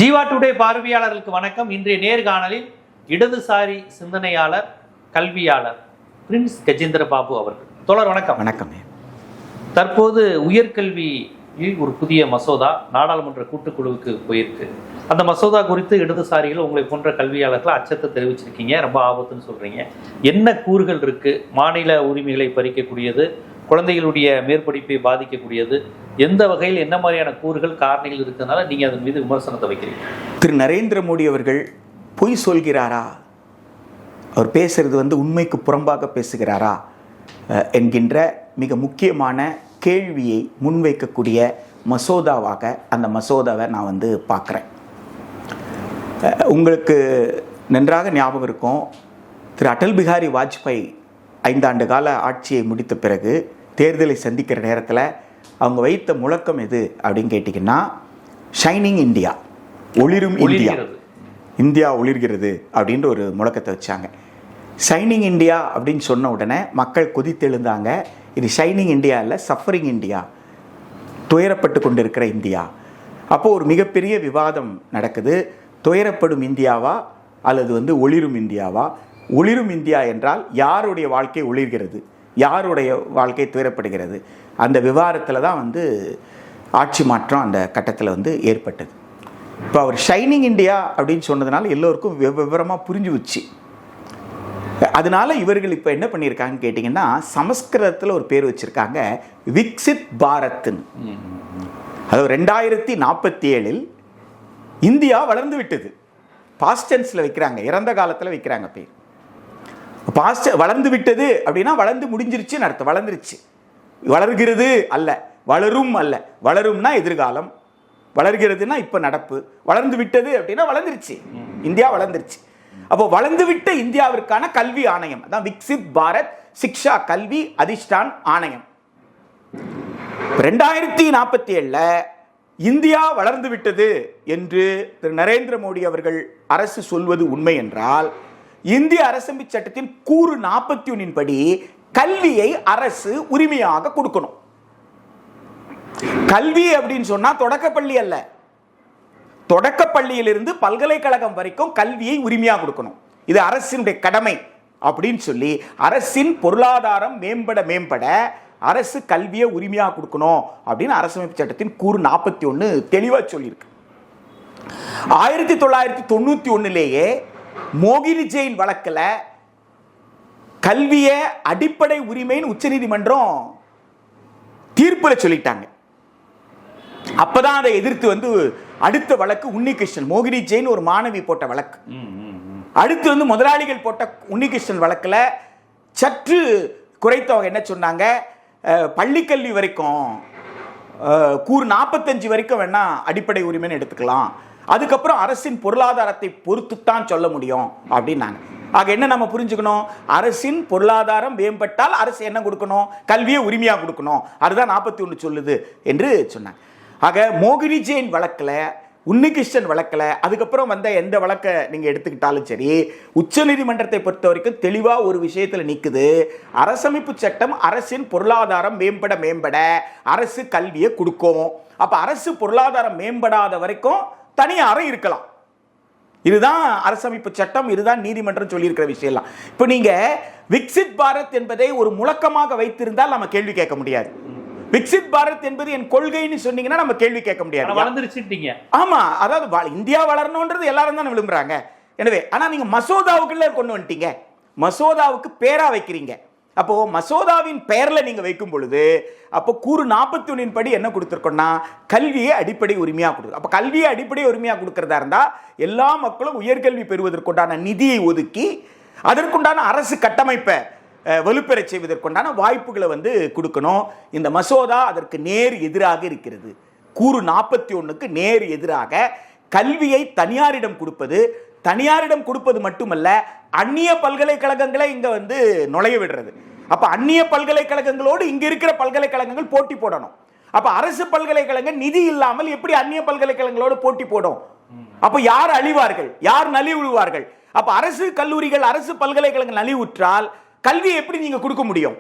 Jeeva today பார்வையாளர்களுக்கு வணக்கம். இன்றைய நேர்காணலில் இடதுசாரி சிந்தனையாளர், கல்வியாளர் பிரின்ஸ் கஜேந்திர பாபு அவர்கள். தோழர் வணக்கம். வணக்கம். தற்போது உயர்கல்வியில் ஒரு புதிய மசோதா நாடாளுமன்ற கூட்டுக்குழுவுக்கு போயிருக்கு. அந்த மசோதா குறித்து இடதுசாரிகள் உங்களை போன்ற கல்வியாளர்கள் அச்சத்தை தெரிவிச்சிருக்கீங்க, ரொம்ப ஆபத்துன்னு சொல்றீங்க. என்ன கூறுகள் இருக்கு? மாநில உரிமைகளை பறிக்கக்கூடியது, குழந்தைகளுடைய மேற்படிப்பை பாதிக்கக்கூடியது, எந்த வகையில் என்ன மாதிரியான கூறுகள் காரணிகள் இருக்கிறதுனால நீங்க அதன் மீது விமர்சனத்தை வைக்கிறீங்க? திரு நரேந்திர மோடி அவர்கள் பொய் சொல்கிறாரா, அவர் பேசுறது உண்மைக்கு புறம்பாக பேசுகிறாரா என்கின்ற மிக முக்கியமான கேள்வியை முன்வைக்கக்கூடிய மசோதாவாக அந்த மசோதாவை நான் பார்க்குறேன். உங்களுக்கு நன்றாக ஞாபகம் இருக்கும், திரு அடல் பிஹாரி வாஜ்பாய் 5 ஆண்டு கால ஆட்சியை முடித்த பிறகு தேர்தலை சந்திக்கிற நேரத்தில் அவங்க வைத்த முழக்கம் எது அப்படின்னு கேட்டிங்கன்னா, ஷைனிங் இந்தியா, ஒளிரும் இந்தியா, இந்தியா ஒளிர்கிறது அப்படின்ற ஒரு முழக்கத்தை வச்சாங்க. ஷைனிங் இந்தியா அப்படின்னு சொன்ன உடனே மக்கள் கொதித்தெழுந்தாங்க. இது ஷைனிங் இந்தியா இல்லை, சஃபரிங் இந்தியா, துயரப்பட்டு கொண்டிருக்கிற இந்தியா. அப்போது ஒரு மிகப்பெரிய விவாதம் நடக்குது. துயரப்படும் இந்தியாவா அல்லது ஒளிரும் இந்தியாவா? ஒளிரும் இந்தியா என்றால் யாருடைய வாழ்க்கை ஒளிர்கிறது, யாருடைய வாழ்க்கை துயரப்படுகிறது? அந்த விவாதத்தில் தான் ஆட்சி மாற்றம் அந்த கட்டத்தில் ஏற்பட்டது. இப்போ அவர் ஷைனிங் இந்தியா அப்படின்னு சொன்னதுனால எல்லோருக்கும் விவரமாக புரிஞ்சு வச்சு, அதனால இவர்கள் இப்போ என்ன பண்ணியிருக்காங்கன்னு கேட்டிங்கன்னா, சமஸ்கிருதத்தில் ஒரு பேர் வச்சுருக்காங்க, விக்சித் பாரத்ன்னு. அதாவது 2047 இந்தியா வளர்ந்து விட்டது. பாஸ்ட் டென்ஸில் வைக்கிறாங்க, இறந்த காலத்தில் வைக்கிறாங்க பேர். பாஸ்ட் வளர்ந்து விட்டது அப்படின்னா வளர்ந்து முடிஞ்சிருச்சுன்னு அர்த்தம். வளர்ந்துருச்சு, வளர்கிறது அல்ல, வளரும் அல்ல. வளரும்னா எதிர்காலம், வளர்கிறதுனா இப்போ நடப்பு. வளர்ந்து விட்டது அப்படின்னா வளர்ந்துருச்சு, இந்தியா வளர்ந்துருச்சு. அப்போ வளர்ந்துவிட்ட இந்தியாவிற்கான கல்வி ஆணையம் அதான் விக்சித் பாரத் சிக்ஷா கல்வி அதிஷ்டான் ஆணையம். 2047 இந்தியா வளர்ந்து விட்டது என்று திரு நரேந்திர மோடி அவர்கள் அரசு சொல்வது உண்மை என்றால், இந்திய அரசமைப்பு சட்டத்தின் கூறு 41 படி கல்வியை அரசு உரிமையாக கொடுக்கணும். கல்வி அப்படின்னு சொன்னா தொடக்கப்பள்ளி அல்ல, தொடக்கப்பள்ளியிலிருந்து பல்கலைக்கழகம் வரைக்கும் கல்வியை உரிமையாக கொடுக்கணும். இது அரசினுடைய கடமை அப்படின்னு சொல்லி, அரசின் பொருளாதாரம் மேம்பட அரசு கல்வியை உரிமையாக கொடுக்கணும் அப்படின்னு அரசமைப்பு சட்டத்தின் கூறு 41 தெளிவாக சொல்லியிருக்கு. 1991 மோகினி ஜெயின் வழக்கில் கல்வியை அடிப்படை உரிமைன்னு உச்சநீதிமன்றம் தீர்ப்பில் சொல்லிட்டாங்க. அப்பதான் அதை எதிர்த்து அடுத்த வழக்கு உன்னிகிருஷ்ணன், மோகினி ஜெயின் ஒரு மாணவி போட்ட வழக்கு. அடுத்து முதலாளிகள் போட்ட உன்னிகிருஷ்ணன் வழக்கில் சற்று குறைத்தவங்க என்ன சொன்னாங்க, பள்ளிக்கல்வி வரைக்கும் கூறு 45 வரைக்கும் வேணா அடிப்படை உரிமைன்னு எடுத்துக்கலாம், அதுக்கப்புறம் அரசின் பொருளாதாரத்தை பொறுத்துத்தான் சொல்ல முடியும் அப்படின்னாங்க. ஆக என்ன நம்ம புரிஞ்சுக்கணும், அரசின் பொருளாதாரம் மேம்பட்டால் அரசு என்ன கொடுக்கணும், கல்வியை உரிமையாக கொடுக்கணும். அதுதான் 41 சொல்லுது என்று சொன்னாங்க. ஆக மோகினி ஜெயின் வழக்கில், உன்னிகிருஷ்ணன் வழக்கில், அதுக்கப்புறம் எந்த வழக்கை நீங்கள் எடுத்துக்கிட்டாலும் சரி, உச்சநீதிமன்றத்தை பொறுத்த வரைக்கும் தெளிவாக ஒரு விஷயத்தில் நிற்குது, அரசமைப்பு சட்டம் அரசின் பொருளாதாரம் மேம்பட அரசு கல்வியை கொடுக்கும். அப்போ அரசு பொருளாதாரம் மேம்படாத வரைக்கும் தனியாரை இருக்கலாம். இதுதான் அரசமைப்பு சட்டம், இதுதான் நீதிமன்றம் சொல்லியிருக்கிற விஷயம். இப்போ நீங்க விக்சித் பாரத் என்பதை ஒரு முழக்கமாக வைத்திருந்தால் நம்ம கேள்வி கேட்க முடியாது. விக்சித் பாரத் என்பது என் கொள்கைன்னு சொன்னீங்கன்னா நம்ம கேள்வி கேட்க முடியாது. வளர்ந்துருச்சுட்டீங்க. ஆமா, அதாவது இந்தியா வளரணும்ன்றது எல்லாரும் தான் விரும்புறாங்க. எனவே ஆனா நீங்க மசோதாவுக்குள்ள கொண்டு வந்துட்டீங்க, மசோதாவுக்கு பேரா வைக்கிறீங்க. அப்போ மசோதாவின் பெயர்ல நீங்க வைக்கும் பொழுது, அப்போ கூறு 41 படி என்ன கொடுத்துருக்கோம்னா, கல்வியை அடிப்படை உரிமையா கொடுக்கும். அப்ப கல்வியை அடிப்படை உரிமையா கொடுக்கறதா இருந்தா எல்லா மக்களும் உயர்கல்வி பெறுவதற்குண்டான நிதியை ஒதுக்கி அதற்குண்டான அரசு கட்டமைப்பை வலுப்பெற செய்வதற்குண்டான வாய்ப்புகளை கொடுக்கணும். இந்த மசோதா அதற்கு நேர் எதிராக இருக்கிறது. கூறு 41க்கு நேர் எதிராக கல்வியை தனியாரிடம் கொடுப்பது, தனியாரிடம் கொடுப்பது மட்டுமல்ல, அந்நிய பல்கலைக்கழகங்களை இங்க நுழைய விடுறது. அப்ப அந்நிய பல்கலைக்கழகங்களோடு இங்க இருக்கிற பல்கலைக்கழகங்கள் போட்டி போடணும். அப்ப அரசு பல்கலைக்கழகம் நிதி இல்லாமல் எப்படி அந்நிய பல்கலைக்கழகங்களோடு போட்டி போடும்? அப்ப யார் அழிவார்கள், யார் நலிவுறுவார்கள்? அப்ப அரசு கல்லூரிகள், அரசு பல்கலைக்கழகங்கள் நலிவுற்றால் கல்வியை எப்படி நீங்க கொடுக்க முடியும்?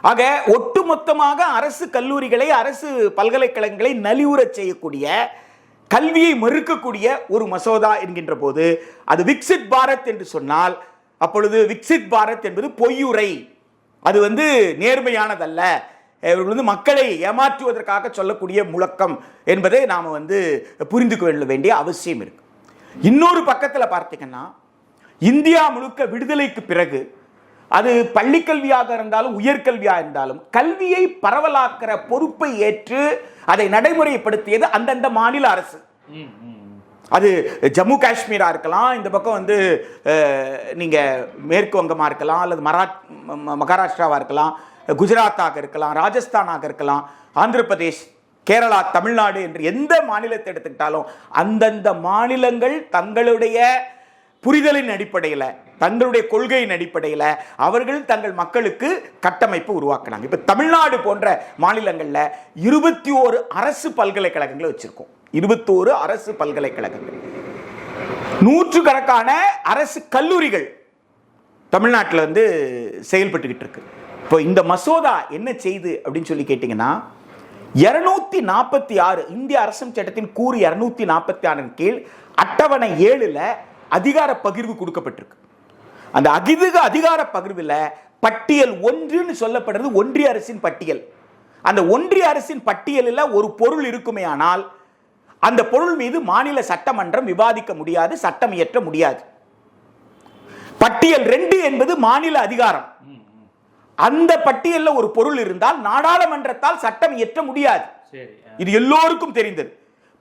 ஆக ஒட்டுமொத்தமாக அரசு கல்லூரிகளை, அரசு பல்கலைக்கழகங்களை நலிவுற செய்யக்கூடிய கல்வியை மறுக்கக்கூடிய ஒரு மசோதா என்கின்ற போது அது விக்சித் பாரத் என்று சொன்னால், அப்பொழுது விக்சித் பாரத் என்பது பொய்யுரை, அது நேர்மையானதல்ல, இவர்கள் மக்களை ஏமாற்றுவதற்காக சொல்லக்கூடிய முழக்கம் என்பதை நாம் புரிந்து கொள்ள வேண்டிய அவசியம் இருக்கு. இன்னொரு பக்கத்தில் பார்த்தீங்கன்னா, இந்தியா முழுக்க விடுதலைக்கு பிறகு அது பள்ளிக்கல்வியாக இருந்தாலும் உயர்கல்வியாக இருந்தாலும் கல்வியை பரவலாக்கிற பொறுப்பை ஏற்று அதை நடைமுறைப்படுத்தியது அந்தந்த மாநில அரசு. அது ஜம்மு காஷ்மீரா இருக்கலாம், இந்த பக்கம் நீங்க மேற்கு வங்கமா இருக்கலாம், அல்லது மகாராஷ்டிராவா இருக்கலாம், குஜராத்தாக இருக்கலாம், ராஜஸ்தானாக இருக்கலாம், ஆந்திர பிரதேஷ், கேரளா, தமிழ்நாடு என்று எந்த மாநிலத்தை எடுத்துக்கிட்டாலும் அந்தந்த மாநிலங்கள் தங்களுடைய புரிதலின் அடிப்படையில், தங்களுடைய கொள்கையின் அடிப்படையில் அவர்கள் தங்கள் மக்களுக்கு கட்டமைப்பு உருவாக்குனாங்க. இப்போ தமிழ்நாடு போன்ற மாநிலங்களில் 21 அரசு பல்கலைக்கழகங்களை வச்சிருக்கோம். 21 அரசு பல்கலைக்கழகங்கள், நூற்றுக்கணக்கான அரசு கல்லூரிகள் தமிழ்நாட்டில் செயல்பட்டுக்கிட்டு இருக்கு. இப்போ இந்த மசோதா என்ன செய்து அப்படின்னு சொல்லி கேட்டீங்கன்னா, 246 இந்திய அரசியல் சட்டத்தின் கூறு 246 கீழ் அட்டவணை 7ல் அதிகார பகிர்வு கொடுக்கப்பட்டிருக்கு. அந்த அதிகார பகிர்வில் பட்டியல் 1 சொல்லப்படுறது ஒன்றிய அரசின் பட்டியல். அந்த ஒன்றிய அரசின் பட்டியலில் ஒரு பொருள் இருக்குமே ஆனால் அந்த பொருள் மீது மாநில சட்டமன்றம் விவாதிக்க முடியாது, சட்டம் இயற்ற முடியாது. பட்டியல் 2 என்பது மாநில அதிகாரம். அந்த பட்டியலில் ஒரு பொருள் இருந்தால் நாடாளுமன்றத்தால் சட்டம் இயற்ற முடியாது, இது எல்லோருக்கும் தெரிந்தது.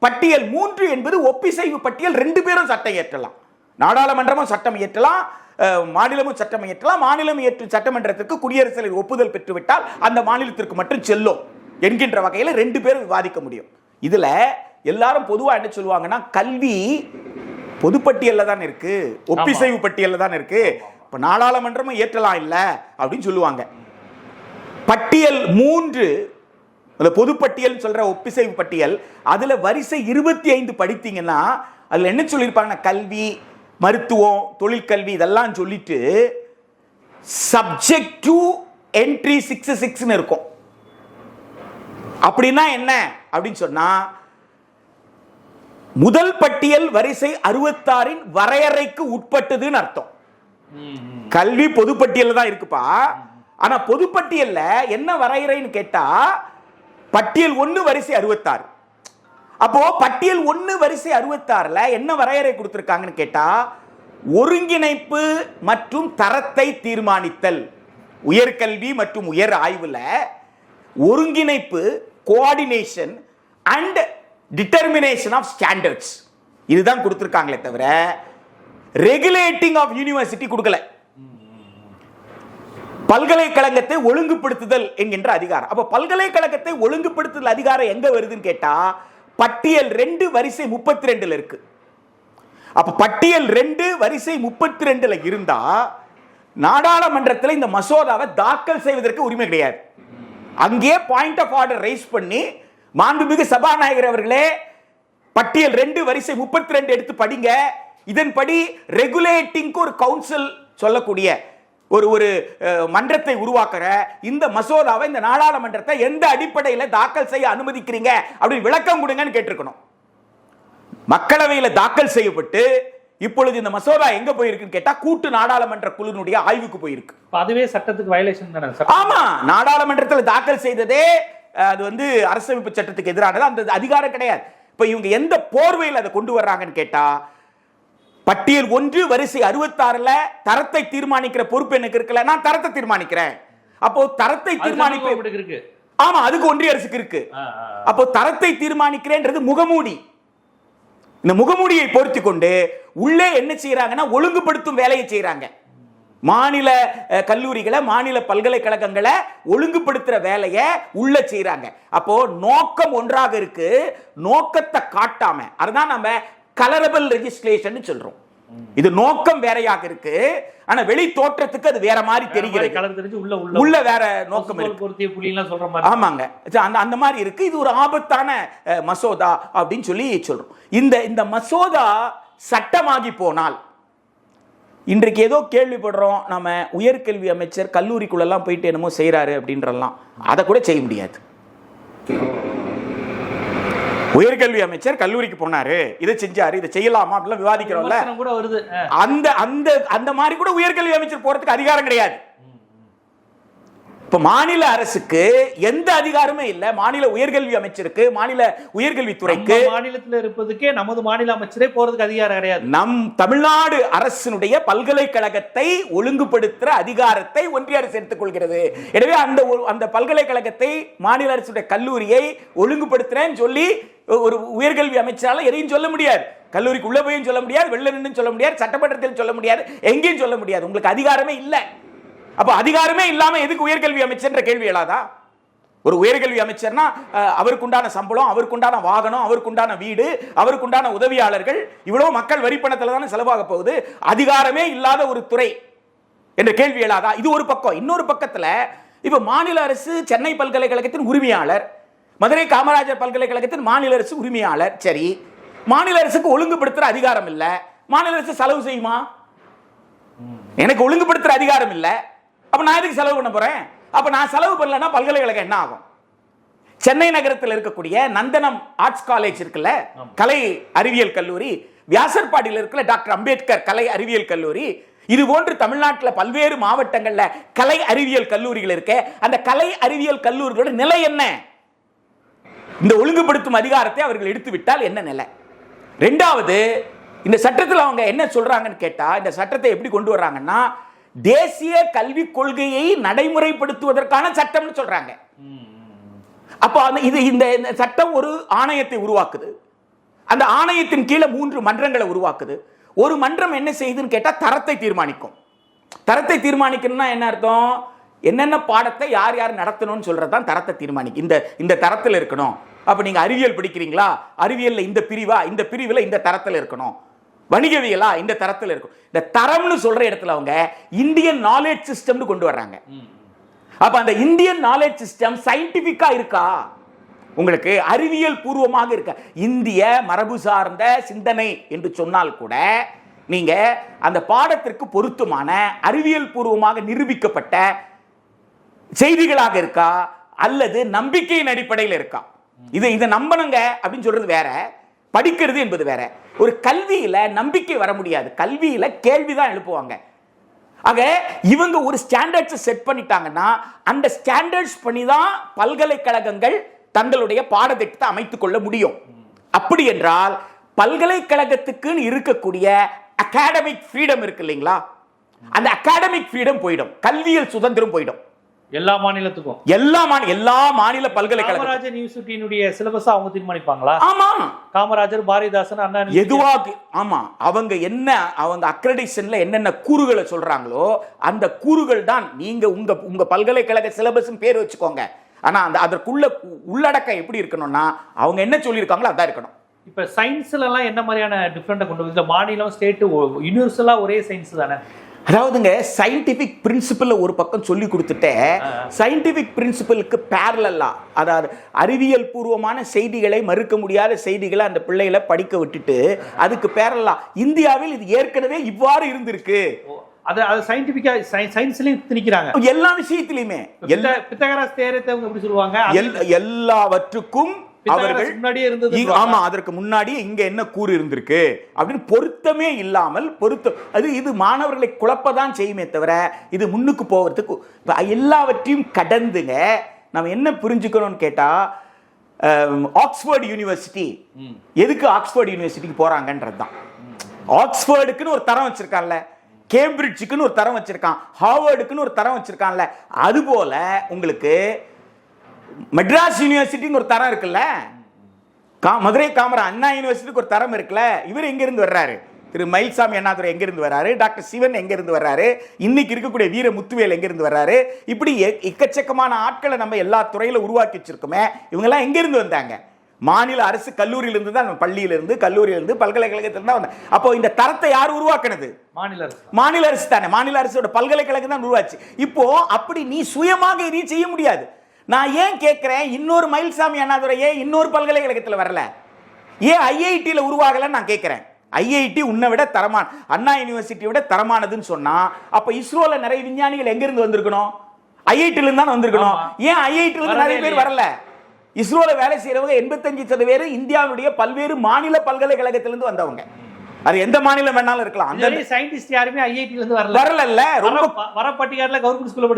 பட்டியல் 3 என்பது ஒப்பிசைவு பட்டியல், 2 பேரும் சட்டம் இயற்றலாம், நாடாளுமன்றமும் சட்டம் இயற்றலாம், மாநிலமும் சட்டம் இயற்றலாம். மாநிலம் இயற்றும் சட்டமன்றத்திற்கு குடியரசுத் தலைவர் ஒப்புதல் பெற்றுவிட்டால் அந்த மாநிலத்திற்கு மட்டும் செல்லும் என்கின்ற வகையில் 2 பேரும் விவாதிக்க முடியும். இதுல எல்லாரும் பொதுவா என்ன சொல்லுவாங்கன்னா, கல்வி பொதுப்பட்டியல்ல தான் இருக்கு, ஒப்பிசைவு பட்டியல்ல தான் இருக்கு, இப்ப நாடாளுமன்றமும் ஏற்றலாம் இல்ல அப்படின்னு சொல்லுவாங்க. பட்டியல் 3 பொதுப்பட்டியல் சொல்ற ஒப்பிசைவு பட்டியல், அதுல வரிசை 25 படித்தீங்கன்னா அதுல என்ன சொல்லியிருப்பாங்கன்னா, கல்வி, மருத்துவம், தொழிற்கல்வி இதெல்லாம் சொல்லிட்டு சப்ஜெக்ட் டு என்ட்ரி 66 இருக்கும். அப்படின்னா என்ன அப்படின்னு சொன்னா, முதல் பட்டியல் வரிசை 66 வரையறைக்கு உட்பட்டதுன்னு அர்த்தம். கல்வி பொதுப்பட்டியல் தான் இருக்குப்பா, ஆனா பொதுப்பட்டியல்ல என்ன வரையறைன்னு கேட்டா பட்டியல் 1 வரிசை 66. அப்போ பட்டியல் 1 வரிசை 66ல என்ன வரையறை கொடுத்திருக்காங்கன்னு கேட்டா, ஒருங்கிணைப்பு மற்றும் தரத்தை தீர்மானித்தல். உயர்கல்வி மற்றும் உயர் ஆய்வுல ஒருங்கிணைப்பு, coordination and determination of standards இதுதான் கொடுத்திருக்காங்களே தவிர ரெகுலேட்டிங் ஆஃப் யூனிவர்சிட்டி கொடுக்கல. பல்கலைக்கழகத்தை ஒழுங்குபடுத்துதல் என்கின்ற அதிகாரம். அப்ப பல்கலைக்கழகத்தை ஒழுங்குபடுத்துதல் அதிகாரம் எங்க வருதுன்னு கேட்டா பட்டியல் 2 வரிசை 32 இருக்கு. அப்ப பட்டியல் 2 வரிசை 32 இருந்தா நாடாளுமன்றத்தில் இந்த மசோதாவை தாக்கல் செய்வதற்கு உரிமை கிடையாது. அங்கே பாயிண்ட் ஆஃப் ஆர்டர் ரைஸ் பண்ணி மாண்புமிகு சபாநாயகர் அவர்களே பட்டியல் 2 வரிசை 32 எடுத்து படிங்க, இதன்படி ரெகுலேட்டிங் ஒரு கவுன்சில் சொல்லக்கூடிய ஒரு மன்றத்தை உருவாக்குற இந்த மசோதாவை இந்த நாடாளுமன்றத்தை எந்த அடிப்படையில் தாக்கல் செய்ய அனுமதிக்கிறீங்க அப்படின்னு விளக்கம் கொடுங்கன்னு கேட்டிருக்கணும். மக்களவையில் தாக்கல் செய்யப்பட்டு இப்பொழுது இந்த மசோதா எங்க போயிருக்குன்னு கேட்டா கூட்டு நாடாளுமன்ற குழுனுடைய ஆய்வுக்கு போயிருக்கு. அதுவே சட்டத்துக்கு வயலேஷன் தானே? ஆமா, நாடாளுமன்றத்தில் தாக்கல் செய்ததே அது அரசமைப்பு சட்டத்துக்கு எதிரானது, அந்த அதிகாரம் கிடையாது. இப்ப இவங்க எந்த போர்வையில் அதை கொண்டு வர்றாங்கன்னு கேட்டா, பட்டியல் 1 வரிசை 66ல தரத்தை தீர்மானிக்கிற பொறுப்பு எனக்கு இருக்குல்ல, நான் தரத்தை தீர்மானிக்கிறேன். அப்போ தரத்தை தீர்மானிப்பு, ஆமா, அதுக்கு ஒன்றிய அரசுக்கு இருக்கு. அப்போ தரத்தை தீர்மானிக்கிறேன்றது முகமூடி. இந்த முகமூடியை பொருத்தி கொண்டு உள்ளே என்ன செய்யறாங்கன்னா ஒழுங்குபடுத்தும் வேலையை செய்யறாங்க. மாநில கல்லூரிகளை, மாநில பல்கலைக்கழகங்களை ஒழுங்குபடுத்துற வேலையை உள்ள செய்யறாங்க. அப்போ நோக்கம் ஒன்றாக இருக்கு, நோக்கத்தை காட்டாம, அதுதான் நம்ம கலரபிள் ரெஜிஸ்ட்ரேஷன் சொல்றோம். இது நோக்கம் வேறையாக இருக்கு, ஆனா வெளி தோற்றத்துக்கு அது வேற மாதிரி தெரிகிறது, உள்ள வேற நோக்கம் இருக்கு. ஆமாங்க, அந்த மாதிரி இருக்கு. இது ஒரு ஆபத்தான மசோதா அப்படின்னு சொல்லி சொல்றோம். இந்த மசோதா சட்டமாகி போனால், இன்றைக்கு ஏதோ கேள்விப்படுறோம் நம்ம, உயர்கல்வி அமைச்சர் கல்லூரிக்குள்ளெல்லாம் போயிட்டு என்னமோ செய்யறாரு அப்படின்றலாம், அதை கூட செய்ய முடியாது. உயர்கல்வி அமைச்சர் கல்லூரிக்கு போனாரு, இதை செஞ்சாரு, இதை செய்யலாமா அப்படிலாம் விவாதிக்கிறோம்ல, கூட வருது. அந்த அந்த அந்த மாதிரி கூட உயர்கல்வி அமைச்சர் போறதுக்கு அதிகாரம் கிடையாது. இப்ப மாநில அரசுக்கு எந்த அதிகாரமே இல்ல. மாநில உயர்கல்வி அமைச்சருக்கு, மாநில உயர்கல்வி துறைக்கு, மாநிலத்தில் இருப்பதுக்கே நமது மாநில அமைச்சரே போறதுக்கு அதிகாரம் கிடையாது. நம் தமிழ்நாடு அரசினுடைய பல்கலைக்கழகத்தை ஒழுங்குபடுத்துற அதிகாரத்தை ஒன்றிய அரசு எடுத்துக் கொள்கிறது. எனவே அந்த பல்கலைக்கழகத்தை, மாநில அரசுடைய கல்லூரியை ஒழுங்குபடுத்துறேன்னு சொல்லி ஒரு உயர்கல்வி அமைச்சரால எதையும் சொல்ல முடியாது. கல்லூரிக்கு உள்ள போயும் சொல்ல முடியாது, வெளில நின்று சொல்ல முடியாது, சட்டமன்றத்தில் சொல்ல முடியாது, எங்கேயும் சொல்ல முடியாது. உங்களுக்கு அதிகாரமே இல்லை. அப்ப அதிகாரமே இல்லாம எதுக்கு உயர்கல்வி அமைச்சர் கேள்வி எழாதா? ஒரு உயர்கல்வி அமைச்சர்னா அவருக்குண்டான சம்பளம், அவருக்குண்டான வாகனம், அவருக்குண்டான வீடு, அவருக்குண்டான உதவியாளர்கள், இவ்வளவு மக்கள் வரிப்பணத்துல தானே செலவாக போகுது. அதிகாரமே இல்லாத ஒரு துறை என்ற கேள்வி எழாதா? இது ஒரு பக்கம். இன்னொரு பக்கத்துல இப்ப மாநில அரசு சென்னை பல்கலைக்கழகத்தின் உரிமையாளர், மதுரை காமராஜர் பல்கலைக்கழகத்தின் மாநில அரசு உரிமையாளர். சரி, மாநில அரசுக்கு ஒழுங்குபடுத்துற அதிகாரம் இல்ல, மாநில அரசு செலவு செய்யுமா? எனக்கு ஒழுங்குபடுத்துற அதிகாரம் இல்ல, அப்ப நான் எதுக்கு செலவு பண்ண போறேன்? அப்ப நான் செலவு பண்ணலன்னா பல்கலைக்கழகம் என்ன ஆகும்? சென்னை நகரத்தில் இருக்கக்கூடிய நந்தனம் ஆர்ட்ஸ் காலேஜ் இருக்குல்ல, கலை அறிவியல் கல்லூரி, வியாசர்பாடியில் இருக்கிற டாக்டர் அம்பேத்கர் கலை அறிவியல் கல்லூரி, இது போன்று தமிழ்நாட்டில் பல்வேறு மாவட்டங்கள்ல கலை அறிவியல் கல்லூரிகள் இருக்கு. அந்த கலை அறிவியல் கல்லூரிகளோட நிலை என்ன? இந்த ஒழுங்குபடுத்தும் அதிகாரத்தை அவர்கள் எடுத்து விட்டால் என்ன நிலை? ரெண்டாவது, இந்த சட்டத்தில் அவங்க என்ன சொல்றாங்கன்னு கேட்டா, இந்த சட்டத்தை எப்படி கொண்டு வர்றாங்கன்னா, தேசிய கல்விக் கொள்கையை நடைமுறைப்படுத்துவதற்கான சட்டம்னு சொல்றாங்க. அப்ப இந்த சட்டம் ஒரு ஆணையத்தை உருவாக்குது. அந்த ஆணையத்தின் கீழே 3 மன்றங்களை உருவாக்குது. ஒரு மன்றம் என்ன செய்யுதுன்னு கேட்டா தரத்தை தீர்மானிக்கும். தரத்தை தீர்மானிக்கணும்னா என்ன அர்த்தம்? என்னென்ன பாடத்தை யார் யார் நடத்தணும்னு சொல்றதுதான் தரத்தை தீர்மானிக்கும். இந்த தரத்தில் இருக்கணும். அப்ப நீங்க அறிவியல் படிக்கிறீங்களா, அறிவியல்ல இந்த பிரிவா, இந்த பிரிவுல இந்த தரத்தில் இருக்கணும். வணிகவியலா, இந்த தரத்தில் இருக்கும். இந்த தரம்னு சொல்ற இடத்துல அவங்க இந்தியன் நாலேஜ் சிஸ்டம்னு கொண்டு வர்றாங்க. அப்ப அந்த இந்தியன் நாலேஜ் சிஸ்டம் சயின்டிபிக்கா இருக்கா, உங்களுக்கு அறிவியல் பூர்வமாக இருக்க, இந்திய மரபு சார்ந்த சிந்தனை என்று சொன்னால் கூட நீங்க அந்த பாடத்திற்கு பொருத்தமான அறிவியல் பூர்வமாக நிரூபிக்கப்பட்ட செய்திகளாக இருக்கா, அல்லது நம்பிக்கையின் அடிப்படையில் இருக்கா? இதை நம்பணுங்க அப்படின்னு சொல்றது வேற, படிக்கிறது என்பது வேற. ஒரு கல்வியில நம்பிக்கை வர முடியாது, கல்வியில கேள்விதான் எழுப்புவாங்க. ஆக இவங்க ஒரு ஸ்டாண்டர்ட்ஸ் செட் பண்ணிட்டாங்கன்னா அந்த ஸ்டாண்டர்ட்ஸ் பண்ணி தான் பல்கலைக்கழகங்கள் தங்களுடைய பாடத்திட்டத்தை அமைத்துக் கொள்ள முடியும். அப்படி என்றால் பல்கலைக்கழகத்துக்கு இருக்கக்கூடிய அகாடமிக் ஃப்ரீடம் இருக்கு இல்லைங்களா, அந்த அகாடமிக் ஃப்ரீடம் போயிடும், கல்வியல் சுதந்திரம் போயிடும். எல்லா மாநிலத்துக்கும், எல்லா மாநில பல்கலைக்கழகம் காமராஜர் யூனிவர்சிட்டியினுடைய சிலபஸ் அவங்க தீர்மானிப்பாங்களா? ஆமா, காமராஜர், பாரதிதாசன், அண்ணா எதுவாக, ஆமா, அவங்க என்ன, அவங்க அக்ரெடிஷன்ல என்னென்ன கூறுகளை சொல்றாங்களோ அந்த கூறுகள் தான் நீங்க உங்க பல்கலைக்கழக சிலபஸ் பேர் வச்சுக்கோங்க. ஆனா அதற்குள்ள உள்ளடக்கம் எப்படி இருக்கணும்னா அவங்க என்ன சொல்லியிருக்காங்களோ அதான் இருக்கணும். இப்ப சயின்ஸ்ல எல்லாம் என்ன மாதிரியான டிஃபரெண்டா கொண்டு வந்து, மாநிலம், ஸ்டேட், யூனிவர்சலா ஒரே சயின்ஸ் தானே? அதாவதுங்க சயின்டிபிக் பிரின்சிபல் ஒரு பக்கம் சொல்லி கொடுத்துட்டு சயின்டிபிக் பிரின்சிபலுக்கு பேரலா, அதாவது அறிவியல் பூர்வமான செய்திகளை, மறுக்க முடியாத செய்திகளை அந்த பிள்ளைகளை படிக்க விட்டுட்டு அதுக்கு பேரலா இந்தியாவில் இது ஏற்கனவே இவ்வாறு இருந்திருக்கு. அது சயின்டிபிக்கா சயின்ஸ்லயும் திணிக்கிறாங்க எல்லா விஷயத்திலுமே. பித்தகராஸ் தேரத்தை எப்படி சொல்லுவாங்க, எல்லாவற்றுக்கும் அவர்கள் முன்னாடியே இருந்தது. ஆமா, அதற்கு முன்னாடி இங்க என்ன கூறு இருந்திருக்கு அப்படின்னு பொருத்தமே இல்லாமல் இது மாணவர்களை குழப்பதான் செய்யுமே தவிர இது முன்னுக்கு போவதுக்கு எல்லாவற்றையும் கடந்துங்க. நம்ம என்ன புரிஞ்சுக்கணும்னு கேட்டா, ஆக்ஸ்போர்ட் யூனிவர்சிட்டி எதுக்கு ஆக்ஸ்போர்ட் யூனிவர்சிட்டிக்கு போறாங்கன்றதுதான். ஆக்ஸ்போர்டுக்குன்னு ஒரு தரம் வச்சிருக்கான்ல, கேம்பிரிட்ஜுக்குன்னு ஒரு தரம் வச்சிருக்கான், ஹார்வர்டுக்குன்னு ஒரு தரம் வச்சிருக்கான்ல, அது போல உங்களுக்கு மெட்ராஸ் யூனிவர்சிட்டின்னு ஒரு தரம் இருக்குல்ல, மதுரை காமரா அண்ணா யூனிவர்சிட்டிக்கு ஒரு தரம் இருக்குல்ல. இவர் எங்க இருந்து வர்றாரு? திரு மயில்சாமி அண்ணாதுரை எங்க இருந்து வர்றாரு? டாக்டர் சிவன் எங்க இருந்து வர்றாரு? இன்னைக்கு இருக்கக்கூடிய வீர முத்துவேல் எங்க இருந்து வர்றாரு? இப்படி எக்கச்சக்கமான ஆட்களை நம்ம எல்லா துறையில உருவாக்கி வச்சிருக்கோமே. இவங்க எல்லாம் எங்க இருந்து வந்தாங்க? மாநில அரசு கல்லூரியிலிருந்து தான், பள்ளியிலிருந்து, கல்லூரியிலிருந்து, பல்கலைக்கழகத்திலிருந்து தான் வந்தாங்க. அப்போ இந்த தரத்தை யார் உருவாக்குனது? மாநில அரசு தானே. மாநில அரசோட பல்கலைக்கழகம் தான் உருவாச்சு. இப்போ அப்படி நீ சுயமாக எதையும் செய்ய முடியாது. நான் ஏன் கேட்கிறேன், இன்னொரு மயில்சாமி அண்ணாதுரையே இன்னொரு பல்கலைக்கழகத்தில் வரல, ஏன் ஐஐடியில் உருவாகலன்னு நான் கேட்கிறேன். ஐஐடி உன்னை விட தரமான, அண்ணா யூனிவர்சிட்டி விட தரமானதுன்னு சொன்னா அப்ப இஸ்ரோல நிறைய விஞ்ஞானிகள் எங்க இருந்து வந்திருக்கணும்? ஐஐடில இருந்து தான் வந்திருக்கணும். ஏன் ஐஐடில இருந்து நிறைய பேர் வரல? இஸ்ரோல வேலை செய்யறவங்க 85% இந்தியாவுடைய பல்வேறு மாநில பல்கலைக்கழகத்திலிருந்து வந்தவங்க. அது எந்த மாநிலம் வேணாலும் இருக்கலாம். அந்த சயின்டிஸ்ட் யாருமே ஐஐடில இருந்து வரல. ரொம்ப வரப்பட்டிக்காட்டுல கவர்மெண்ட் ஸ்கூல்ல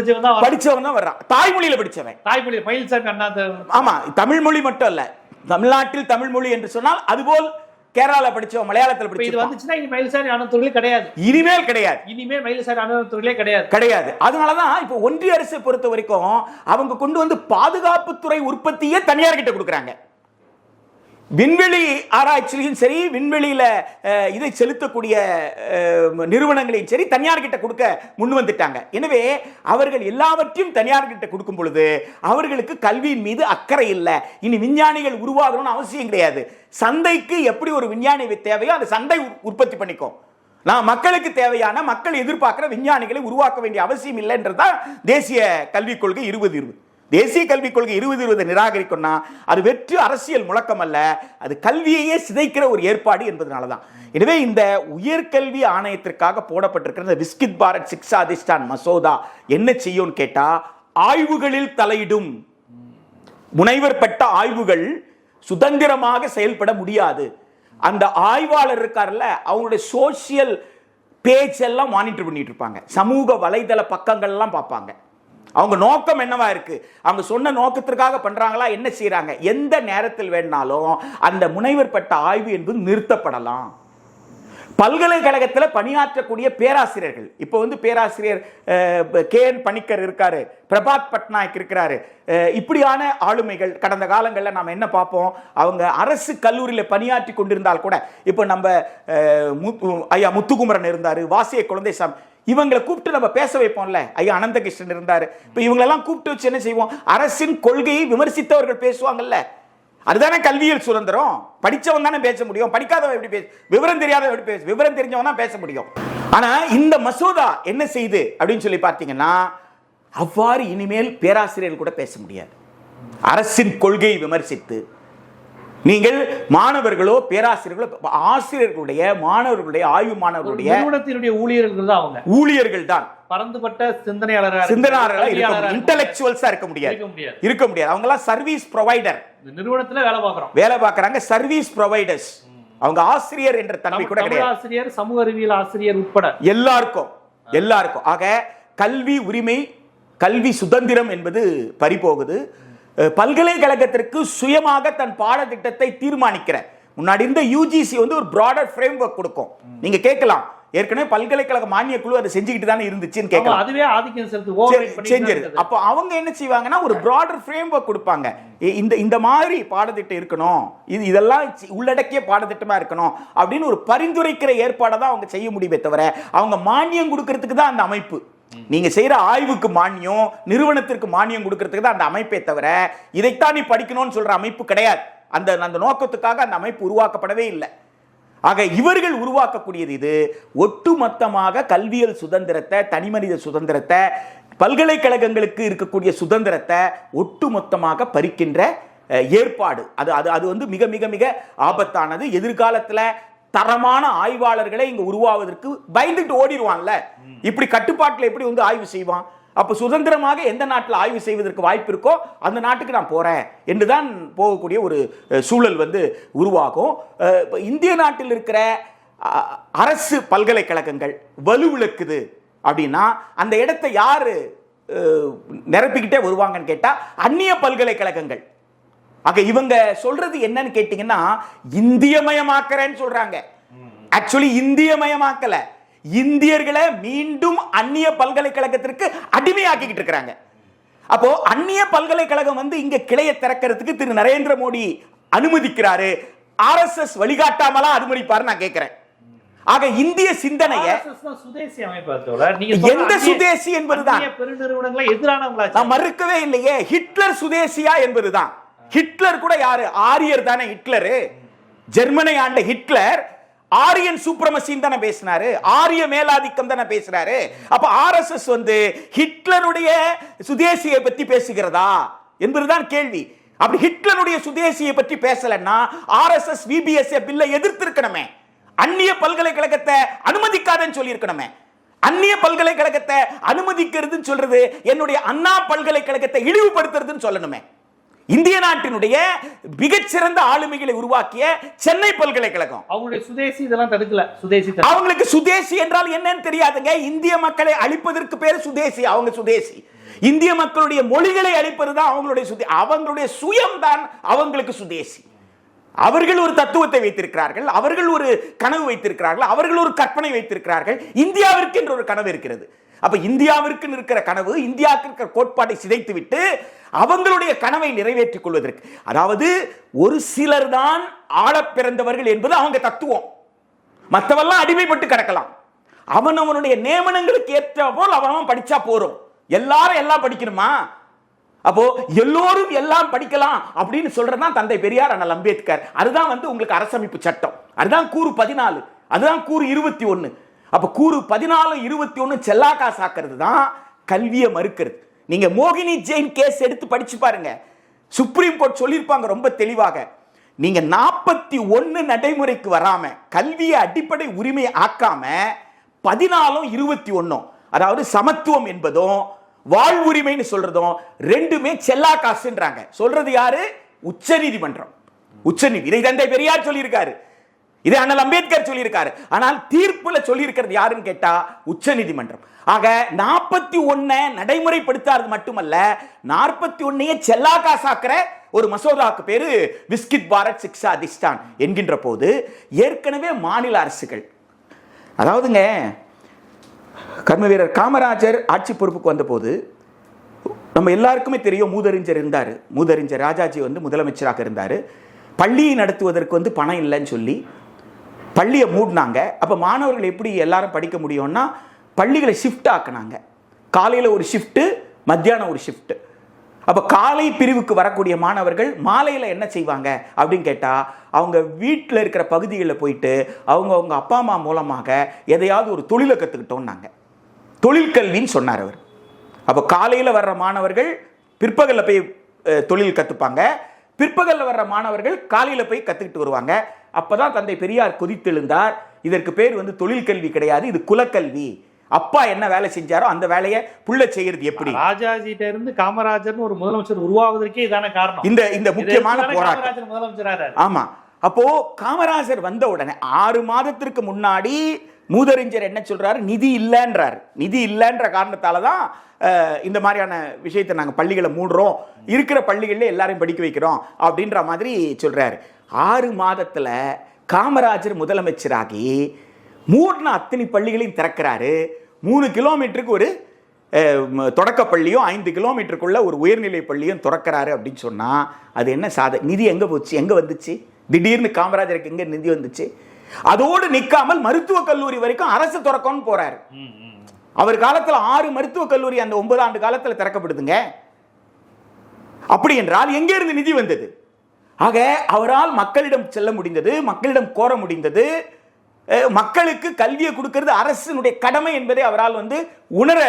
படிச்சவன் தான் வர்றான். தாய்மொழியில படிச்சவன். தாய்மொழி மயில்சாமி அண்ணா. ஆமா, தமிழ் மொழி மட்டும் இல்ல, தமிழ்நாட்டில் தமிழ் மொழி என்று சொன்னால் அதுபோல் கேரளால படிச்சவன், மலையாளத்தில் படிச்சவன். இது வந்துச்சுன்னா இனி மயில்சாமி அண்ணாதுறையிலே கிடையாது. இனிமேல் கிடையாது. இனிமேல் மயில்சாமி அண்ணாதுறையிலே கிடையாது. அதனாலதான் இப்போ ஒன்றிய அரசை பொறுத்த வரைக்கும் அவங்க கொண்டு வந்து பாதுகாப்புத்துறை உற்பத்தியே தனியார் கிட்ட கொடுக்குறாங்க. விண்வெளி ஆராய்ச்சியும் சரி, விண்வெளியில இதை செலுத்தக்கூடிய நிறுவனங்களையும் சரி தனியார் கிட்ட கொடுக்க முன் வந்துட்டாங்க. எனவே அவர்கள் எல்லாவற்றையும் தனியார் கிட்ட கொடுக்கும் பொழுது அவர்களுக்கு கல்வியின் மீது அக்கறை இல்லை. இனி விஞ்ஞானிகள் உருவாகணும்னு அவசியம் கிடையாது. சந்தைக்கு எப்படி ஒரு விஞ்ஞானி தேவையோ அந்த சந்தை உற்பத்தி பண்ணிக்கும். நான் மக்களுக்கு தேவையான, மக்கள் எதிர்பார்க்கிற விஞ்ஞானிகளை உருவாக்க வேண்டிய அவசியம் இல்லைன்றதுதான் தேசிய கல்விக் கொள்கை 2020. தேசிய கல்விக் கொள்கை 2020 நிராகரிக்கும்னா அது வெற்று அரசியல் முழக்கம் அல்ல, அது கல்வியையே சிதைக்கிற ஒரு ஏற்பாடு என்பதனால தான். எனவே இந்த உயர்கல்வி ஆணையத்திற்காக போடப்பட்டிருக்கிற இந்த விஸ்கித் பாரத் சிக்ஷா அதிஷ்டான் மசோதா என்ன செய்யும் கேட்டா, ஆய்வுகளில் தலையிடும். முனைவர் பட்ட ஆய்வுகள் சுதந்திரமாக செயல்பட முடியாது. அந்த ஆய்வாளர் இருக்கார்ல, அவங்களுடைய சோசியல் பேஜ் எல்லாம் மானிட்டர் பண்ணிட்டு இருப்பாங்க, சமூக வலைதள பக்கங்கள் எல்லாம் பார்ப்பாங்க. அவங்க நோக்கம் என்னவா இருக்கு, அவங்க சொன்ன நோக்கத்திற்காக பண்றாங்களா, என்ன செய்யறாங்க, எந்த நேரத்தில் வேணாலும் அந்த முனைவர் பட்ட ஆய்வு என்பது நிறுத்தப்படலாம். பல்கலைக்கழகத்தில் பணியாற்றக்கூடிய பேராசிரியர்கள், இப்போ வந்து பேராசிரியர் KN பணிக்கர் இருக்காரு, பிரபாத் பட்நாயக் இருக்கிறாரு, இப்படியான ஆளுமைகள் கடந்த காலங்களில் நாம் என்ன பார்ப்போம், அவங்க அரசு கல்லூரியில் பணியாற்றி கொண்டிருந்தால் கூட, இப்போ நம்ம ஐயா முத்துக்குமரன் இருந்தார், வாசிய குழந்தைசாமி, இவங்களை கூப்பிட்டு நம்ம பேச வைப்போம்ல, ஐயா அனந்தகிருஷ்ணன் இருந்தாரு. இப்ப இவங்களெல்லாம் கூப்பிட்டு வச்சு என்ன செய்வோம், அரசின் கொள்கையை விமர்சித்தவர்கள் பேசுவாங்கல்ல, அதுதானே கல்வியல் சுதந்திரம். படிச்சவன் தானே பேச முடியும், படிக்காதவன் எப்படி பேச, விவரம் தெரியாதவன் எப்படி பேச, விவரம் தெரிஞ்சவன் தான் பேச முடியும். ஆனா இந்த மசோதா என்ன செய்யுது அப்படின்னு சொல்லி பார்த்தீங்கன்னா, அவ்வாறு இனிமேல் பேராசிரியர்கள் கூட பேச முடியாது. அரசின் கொள்கையை விமர்சித்து நீங்கள் மாணவர்களோ பேராசிரியர்களோ, ஆசிரியர்களுடைய மாணவர்களுடைய ஆய்வு மாணவர்களுடைய நிறுவனத்தினுடைய ஊழியர்கள் தான் பரந்துபட்ட சிந்தனையாளர்களாக இன்டெலெக்சுவல்ஸா இருக்க முடியாது. அவங்க எல்லாம் சர்வீஸ் ப்ரொவைடர், நிறுவனத்துல வேலை பார்க்கறாங்க, சர்வீஸ் ப்ரொவைடர்ஸ். அவங்க ஆசிரியர் என்ற தன்மை கூட கிடையாது. ஆசிரியர், சமூக அறிவியல் ஆசிரியர் உட்பட எல்லாருக்கும். ஆக கல்வி உரிமை, கல்வி சுதந்திரம் என்பது பறிபோகுது. பல்கலைக்கழகத்திற்கு சுயமாக தன் பாடத்திட்டத்தை தீர்மானிக்கிற, முன்னாடி இருந்த UGC வந்து ஒரு பிராடர் ஃப்ரேம்வொர்க் கொடுக்கும். நீங்க கேட்கலாம், ஏற்கனவே பல்கலைக்கழக மானிய குழு அதை செஞ்சுக்கிட்டு தானே இருந்துச்சுன்னு கேட்கலாம். அதுவே ஆதிக்கம் செஞ்சது. அப்போ அவங்க என்ன செய்வாங்கன்னா ஒரு பிராடர் ஃப்ரேம்வொர்க் கொடுப்பாங்க. இந்த மாதிரி பாடத்திட்டம் இருக்கணும், இதெல்லாம் உள்ளடக்கிய பாடத்திட்டமா இருக்கணும் அப்படின்னு ஒரு பரிந்துரைக்கிற ஏற்பாடை தான் அவங்க செய்ய முடியுமே தவிர, அவங்க மானியம் கொடுக்கறதுக்கு தான் அந்த அமைப்பு. நீங்க செய்யற ஆய்வுக்கு மானியம், நிறுவனத்திற்கு மானியம் கொடுக்கிறதுக்கு தான் அந்த அமைப்பே தவிர, இதைத்தான் நீ படிக்கணும்னு சொல்ற அமைப்பு கிடையாது. அந்த நோக்கத்துக்காக அந்த அமைப்பு உருவாக்கப்படவே இல்லை. ஆக இவர்கள் உருவாக்கக்கூடியது இது ஒட்டுமொத்தமாக கல்வியல் சுதந்திரத்தை, தனிமனித சுதந்திரத்தை, பல்கலைக்கழகங்களுக்கு இருக்கக்கூடிய சுதந்திரத்தை ஒட்டுமொத்தமாக பறிக்கின்ற ஏற்பாடு. அது வந்து மிக மிக மிக ஆபத்தானது. எதிர்காலத்தில் தரமான ஆய்வாளர்களை இங்க உருவாவதற்கு பயந்துட்டு ஓடிடுவான்ல, இப்படி கட்டுப்பாட்டில் எப்படி வந்து ஆய்வு செய்வான்? அப்ப சுதந்திரமாக எந்த நாட்டில் ஆய்வு செய்வதற்கு வாய்ப்பு இருக்கோ அந்த நாட்டுக்கு நான் போறேன் என்றுதான் போகக்கூடிய ஒரு சூழல் வந்து உருவாகும். இந்திய நாட்டில் இருக்கிற அரசு பல்கலைக்கழகங்கள் வலுவிழக்குது அப்படின்னா அந்த இடத்தை யாரு நிரப்பிக்கிட்டே வருவாங்கன்னு கேட்டா அந்நிய பல்கலைக்கழகங்கள். ஆக இவங்க சொல்றது என்னன்னு கேட்டீங்கன்னா, இந்தியமயமாக்குறேன்னு சொல்றாங்க. ஆக்சுவலி இந்தியமயமாக்கல, இந்தியர்களை மீண்டும் அந்நிய பல்கலைக்கழகத்திற்கு அடிமையாக்கிட்டு இருக்கிறாங்க. அப்போ அந்நிய பல்கலைக்கழகம் வந்து இங்க கிளையை திறக்கிறதுக்கு திரு நரேந்திர மோடி அனுமதிக்கிறாரு. RSS வழிகாட்டாமலாம் அனுமதிப்பாரு நான் கேட்கிறேன். ஆக இந்திய சிந்தனைய எந்த சுதேசி என்பதுதான் மறுக்கவே இல்லையே. ஹிட்லர் சுதேசியா என்பதுதான். ஹிட்லர் கூட யாரு, ஆரியர் தானே ஹிட்லர். ஜெர்மனை ஆண்ட ஹிட்லர் ஆரியன் சூப்ரமசின்னு தானே பேசினாரு, ஆரிய மேலாதிக்கம் தானே பேசுறாரு. அப்ப RSS வந்து ஹிட்லருடைய சுதேசியை பத்தி பேசுகிறதா என்பதுதான் கேள்வி. அப்படி ஹிட்லருடைய சுதேசியை பற்றி பேசலன்னா RSS VBSA பில்லை எதிர்த்திருக்கணுமே, அந்நிய பல்கலைக்கழகத்தை அனுமதிக்காதன்னு சொல்லி இருக்கணுமே. அந்நிய பல்கலைக்கழகத்தை அனுமதிக்கிறதுன்னு சொல்றது என்னுடைய அண்ணா பல்கலைக்கழகத்தை இழிவுபடுத்துறதுன்னு சொல்லணுமே. இந்திய நாட்டினுடைய மிகச்சிறந்த ஆளுமைகளை உருவாக்கிய சென்னை பல்கலைக்கழகம். அவங்களுடைய சுதேசி இதெல்லாம் தடுக்கல. அவங்களுக்கு சுதேசி என்றால் என்னன்னு தெரியாதுங்க. இந்திய மக்களை அழிப்பதற்கு பேரு சுதேசி. அவங்க சுதேசி. இந்திய மக்களுடைய மொழிகளை அழிப்பது தான் அவங்களுடைய அவங்களுடைய சுயம் தான் அவங்களுக்கு சுதேசி. அவர்கள் ஒரு தத்துவத்தை வைத்திருக்கிறார்கள், அவர்கள் ஒரு கனவு வைத்திருக்கிறார்கள், அவர்கள் ஒரு கற்பனை வைத்திருக்கிறார்கள். இந்தியாவிற்கு என்ற ஒரு கனவு இருக்கிறது. அப்ப இந்தியாவிற்கு இருக்கிற கனவு, இந்தியாவுக்கு இருக்கிற கோட்பாட்டை சிதைத்து விட்டு அவங்களுடைய கனவை நிறைவேற்றிக் கொள்வதற்கு, அதாவது ஒரு சிலர் தான் ஆள பிறந்தவர்கள் என்பது அவங்க தத்துவம். மற்றவெல்லாம் அடிமைப்பட்டு கிடக்கலாம். அவனுடைய நியமனங்களுக்கு ஏற்ற போல் அவன் படிச்சா போறோம். எல்லாரும் எல்லாம் படிக்கணுமா? அப்போ எல்லோரும் எல்லாம் படிக்கலாம் அப்படின்னு சொல்றதுதான் தந்தை பெரியார், அண்ணல் அம்பேத்கர். அதுதான் உங்களுக்கு அரசமைப்பு சட்டம். அதுதான் கூறு 14, அதுதான் கூறு 21. அப்ப கூறு 14, 21 செல்லா காசாக்குறது தான் கல்வியை மறுக்கிறது. நீங்க மோகினி ஜெயின் கேஸ் எடுத்து படிச்சு பாருங்க. சுப்ரீம் கோர்ட் சொல்லியிருப்பாங்க ரொம்ப தெளிவாக, நீங்க 41 நடைமுறைக்கு வராம கல்வியை அடிப்படை உரிமை ஆக்காம 14, 21, அதாவது சமத்துவம் என்பதும் வாழ்வுரிமைன்னு சொல்றதும் ரெண்டுமே செல்லா காசுன்றாங்க. சொல்றது யாரு? உச்ச நீதிமன்றம். இதை தந்தை பெரியார் சொல்லியிருக்காரு, இதை அண்ணல் அம்பேத்கர் சொல்லியிருக்காரு. ஆனால் தீர்ப்புல சொல்லியிருக்கிறது யாருன்னு கேட்டா உச்ச நீதிமன்றம். ஆக 41 நடைமுறைப்படுத்தாது மட்டுமல்ல, 41 செல்லா காசாக்குற ஒரு மசோதாவுக்கு பேரு விஸ்கித் பாரத் சிக்ஷா அதிஷ்டான் என்கின்ற போது ஏற்கனவே மாநில அரசுகள், அதாவதுங்க கர்ம வீரர் காமராஜர் ஆட்சி பொறுப்புக்கு வந்த போது நம்ம எல்லாருக்குமே தெரியும், மூதறிஞர் இருந்தார். மூதறிஞர் ராஜாஜி முதலமைச்சராக இருந்தார். பள்ளியை நடத்துவதற்கு பணம் இல்லைன்னு சொல்லி பள்ளியை மூடினாங்க. அப்போ மாணவர்கள் எப்படி எல்லாரும் படிக்க முடியும்னா பள்ளிகளை ஷிஃப்ட் ஆக்கினாங்க. காலையில் ஒரு ஷிஃப்ட்டு, மத்தியானம் ஒரு ஷிஃப்ட்டு. அப்போ காலை பிரிவுக்கு வரக்கூடிய மாணவர்கள் மாலையில் என்ன செய்வாங்க அப்படின்னு கேட்டால், அவங்க வீட்டில் இருக்கிற பகுதிகளில் போயிட்டு அவங்க அப்பா அம்மா மூலமாக எதையாவது ஒரு தொழிலை கற்றுக்கிட்டோன்னாங்க. தொழிற்கல்வின்னு சொன்னார் அவர். அப்போ காலையில் வர்ற மாணவர்கள் பிற்பகலில் போய் தொழில் கற்றுப்பாங்க, பிற்பகலில் வர்ற மாணவர்கள் காலையில் போய் கற்றுக்கிட்டு வருவாங்க. அப்போ தான் தந்தை பெரியார் கொதித்தெழுந்தார், இதற்கு பேர் தொழிற்கல்வி கிடையாது, இது குலக்கல்வி. அப்பா என்ன வேலை செஞ்சாரோ அந்த வேலையை புள்ள செய்யறது எப்படி? ராஜாஜிட்ட இருந்து காமராஜர் ஒரு முதலமைச்சர் உருவாவதற்கே இதான காரணம். இந்த முக்கியமான போராட்டம். முதலமைச்சர். ஆமா. அப்போ காமராஜர் வந்த உடனே 6 மாதத்திற்கு முன்னாடி மூதறிஞர் என்ன சொல்றாரு? நிதி இல்லைன்றார். நிதி இல்லைன்ற காரணத்தால தான் இந்த மாதிரியான விஷயத்தை நாங்கள் பள்ளிகளை மூடுறோம், இருக்கிற பள்ளிகளில் எல்லாரையும் படிக்க வைக்கிறோம் அப்படின்ற மாதிரி சொல்றாரு. 6 மாதத்துல காமராஜர் முதலமைச்சராகி மூடின அத்தனை பள்ளிகளையும் திறக்கிறாரு. 3 கிலோமீட்டருக்கு ஒரு தொடக்க பள்ளியும் 5 கிலோமீட்டருக்குள்ள ஒரு உயர்நிலை பள்ளியும் திறக்கிறாரு அப்படின்னு சொன்னா அது என்ன நிதி எங்க போச்சு? எங்க வந்துச்சு? திடீர்னு காமராஜருக்கு எங்க நிதி வந்துச்சு? அதோடு நிற்காமல் மருத்துவக் கல்லூரி வரைக்கும் அரசு திறக்கணும்னு போறாரு. அவர் காலத்தில் 6 மருத்துவக் கல்லூரி அந்த 9 ஆண்டு காலத்தில் திறக்கப்படுதுங்க. அப்படி என்றால் எங்கே இருந்து நிதி வந்தது? ஆக அவரால் மக்களிடம் செல்ல முடிந்தது, மக்களிடம் கோர முடிந்தது. மக்களுக்கு கல்வியை கொடுக்கிறது அரசினுடைய கடமை என்பதை அவரால் உணர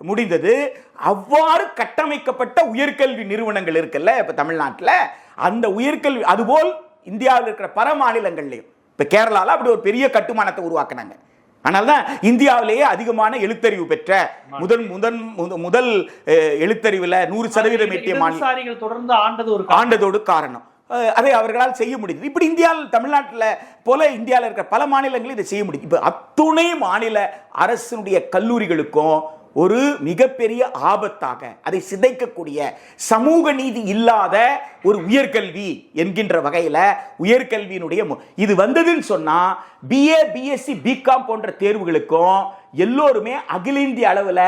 முடிந்தது. அவ்வாறு கட்டமைக்கப்பட்ட உயர்கல்வி நிறுவனங்கள் இருக்குல்ல இப்ப தமிழ்நாட்டில், அந்த உயர்கல்வி அதுபோல் இந்தியாவில் இருக்கிற பல மாநிலங்கள்லையும், இப்ப கேரளால அப்படி ஒரு பெரிய கட்டுமானத்தை உருவாக்குனாங்க. அதனால்தான் இந்தியாவிலேயே அதிகமான எழுத்தறிவு பெற்ற முதல் எழுத்தறிவுல 100% எட்டிய மாநிலம் தொடர்ந்து ஆண்டதோடு காரணம் அதை அவர்களால் செய்ய முடியுது. இப்படி இந்தியாவில் தமிழ்நாட்டில் போல இந்தியாவில் இருக்கிற பல மாநிலங்களில் இதை செய்ய முடியும். இப்போ அத்துணை மாநில அரசினுடைய கல்லூரிகளுக்கும் ஒரு மிகப்பெரிய ஆபத்தாக அதை சிதைக்கக்கூடிய சமூக நீதி இல்லாத ஒரு உயர்கல்வி என்கின்ற வகையில் உயர்கல்வியினுடைய இது வந்ததுன்னு சொன்னா BA, BSc, BCom போன்ற தேர்வுகளுக்கும் எல்லோருமே அகில இந்திய அளவில்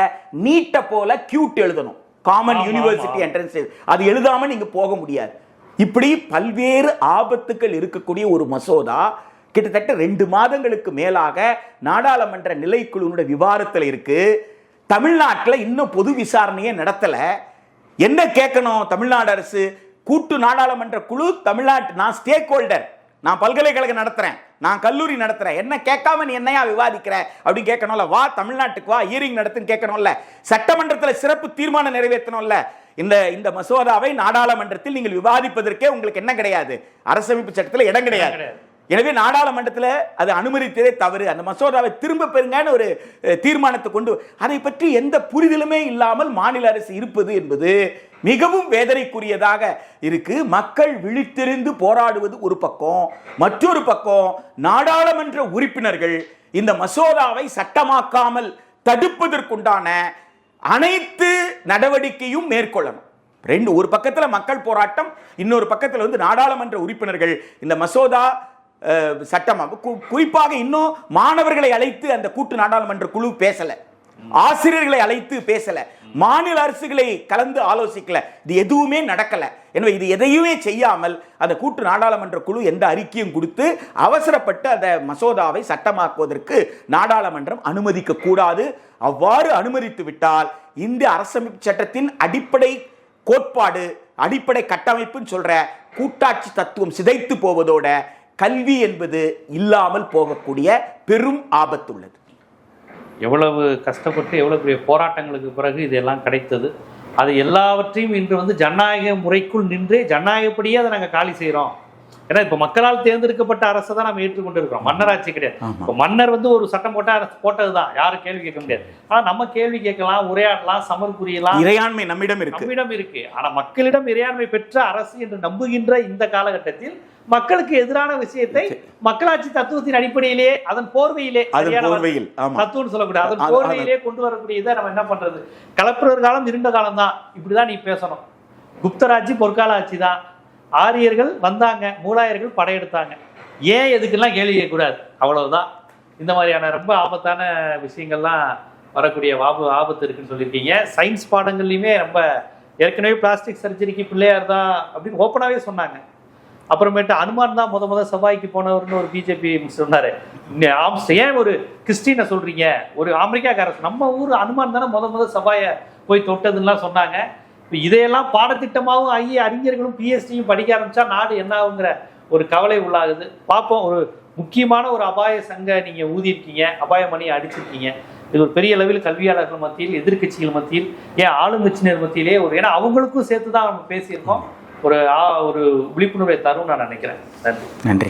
நீட்ட போல கியூட் எழுதணும், காமன் யூனிவர்சிட்டி என்ட்ரன்ஸ். அது எழுதாம நீங்க போக முடியாது. இப்படி பல்வேறு ஆபத்துக்கள் இருக்கக்கூடிய ஒரு மசோதா கிட்டத்தட்ட 2 மாதங்களுக்கு மேலாக நாடாளுமன்ற நிலைக்குழுவினுடைய விவாதத்தில் இருக்கு. தமிழ்நாட்டில் இன்னும் பொது விசாரணையே நடத்தல. என்ன கேட்கணும் தமிழ்நாடு அரசு? கூட்டு நாடாளுமன்ற குழு தமிழ்நாட்டு, நான் ஸ்டேக் ஹோல்டர், நான் பல்கலைக்கழகம் நடத்துறேன், நான் கல்லூரி நடத்துறேன், என்ன கேட்காம நீ என்னையா விவாதிக்கிற அப்படின்னு கேட்கணும்ல. வா தமிழ்நாட்டுக்கு வா, ஹியரிங் நடத்துன்னு கேட்கணும்ல. சட்டமன்றத்தில் சிறப்பு தீர்மானம் நிறைவேற்றணும்ல. இந்த மசோதாவை நாடாளுமன்றத்தில் நீங்கள் விவாதிப்பதற்கே உங்களுக்கு என்ன கிடையாது, அரசமைப்பு சட்டத்தில் இடம் கிடையாது. எனவே நாடாளுமன்றத்தில் அது அனுமதித்ததே தவறு, அந்த மசோதாவை திரும்ப பெறுங்கன்னு ஒரு தீர்மானத்தை கொண்டு அதை பற்றி எந்த புரிதலுமே இல்லாமல் மாநில அரசு இருப்பது என்பது மிகவும் வேதனைக்குரியதாக இருக்கு. மக்கள் விழித்திருந்து போராடுவது ஒரு பக்கம், மற்றொரு பக்கம் நாடாளுமன்ற உறுப்பினர்கள் இந்த மசோதாவை சட்டமாக்காமல் தடுப்பதற்குண்டான அனைத்து நடவடிக்கையும் மேற்கொள்ளணும். ஒரு பக்கத்துல மக்கள் போராட்டம், இன்னொரு பக்கத்துல நாடாளுமன்ற உறுப்பினர்கள் இந்த மசோதா சட்டமா குறிப்பாக இன்னும் மாணவர்களை அழைத்து அந்த கூட்டு நாடாளுமன்ற குழு பேசல, ஆசிரியர்களை அழைத்து பேசல, மாநில அரசுகளை கலந்து ஆலோசிக்கல, இது எதுவுமே நடக்கல. எனவே இது எதையுமே செய்யாமல் அந்த கூட்டு நாடாளுமன்ற குழு எந்த அறிக்கையும் கொடுத்து அவசரப்பட்டு அந்த மசோதாவை சட்டமாக்குவதற்கு நாடாளுமன்றம் அனுமதிக்க கூடாது. அவ்வாறு அனுமதித்து விட்டால் இந்திய அரசமைப்பு சட்டத்தின் அடிப்படை கோட்பாடு, அடிப்படை கட்டமைப்புன்னு சொல்ற கூட்டாட்சி தத்துவம் சிதைத்து போவதோட கல்வி என்பது இல்லாமல் போகக்கூடிய பெரும் ஆபத்து உள்ளது. எவ்வளவு கஷ்டப்பட்டு எவ்வளவு பெரிய போராட்டங்களுக்கு பிறகு இதெல்லாம் கிடைத்தது. அது எல்லாவற்றையும் இன்று ஜனநாயக முறைக்குள் நின்று ஜனநாயகப்படியே அதை நாங்கள் காலி செய்கிறோம். ஏன்னா இப்போ மக்களால் தேர்ந்தெடுக்கப்பட்ட அரசை தான் நம்ம ஏற்றுக்கொண்டு இருக்கிறோம், மன்னராட்சி கிடையாது. இப்போ மன்னர் ஒரு சட்டம் போட்டது தான், யாரும் கேள்வி கேட்க முடியாது. ஆனால் நம்ம கேள்வி கேட்கலாம், உரையாடலாம், சமர் புரியலாம், இறையாண்மை நம்மிடம் இருக்கு. ஆனால் மக்களிடம் இறையாண்மை பெற்ற அரசு என்று நம்புகின்ற இந்த காலகட்டத்தில் மக்களுக்கு எதிரான விஷயத்தை மக்களாட்சி தத்துவத்தின் அடிப்படையிலேயே அதன் போர்வையிலே தத்துவம் சொல்லக்கூடாது, அதன் போர்வையிலே கொண்டு வரக்கூடியதை நம்ம என்ன பண்றது? கலப்பிரர் காலம் இருண்ட காலம் தான், இப்படிதான் நீ பேசணும். குப்தராட்சி பொற்கால ஆட்சி தான், ஆரியர்கள் வந்தாங்க, மூலாயர்கள் படையெடுத்தாங்க, ஏன் எதுக்கெல்லாம் கேள்வி கேட்கக்கூடாது, அவ்வளவுதான். இந்த மாதிரியான ரொம்ப ஆபத்தான விஷயங்கள்லாம் வரக்கூடிய ஆபத்து இருக்குன்னு சொல்லியிருக்கீங்க. சயின்ஸ் பாடங்கள்லையுமே ரொம்ப ஏற்கனவே பிளாஸ்டிக் சர்ஜரிக்கு பிள்ளையார் தான் அப்படின்னு ஓப்பனாகவே சொன்னாங்க. அப்புறமேட்டு அனுமான் தான் முத செவ்வாய்க்கு போனவர்னு ஒரு பிஜேபி சொன்னாரு. ஏன் ஒரு கிறிஸ்டினை சொல்றீங்க, ஒரு அமெரிக்காக்காரர், நம்ம ஊர் அனுமான் தானே முத செவ்வாயை போய் தொட்டதுலாம் சொன்னாங்க. இப்போ இதையெல்லாம் பாடத்திட்டமாகவும் ஆகி அறிஞர்களும் பிஎஸ்டியும் படிக்க ஆரம்பிச்சா நாடு என்ன ஆகுங்கிற ஒரு கவலை உள்ளாகுது. பார்ப்போம். ஒரு முக்கியமான ஒரு அபாய சங்க நீங்க ஊதியிருக்கீங்க, அபாய மணியை அடிச்சிருக்கீங்க. இது ஒரு பெரிய அளவில் கல்வியாளர்கள் மத்தியில், எதிர்கட்சிகள் மத்தியில், ஏன் ஆளுங்கட்சியினர் மத்தியிலே ஏன்னா அவங்களுக்கும் சேர்த்து தான் நம்ம பேசியிருக்கோம். ஒரு விழிப்புணர்வை தரும் நான் நினைக்கிறேன். நன்றி.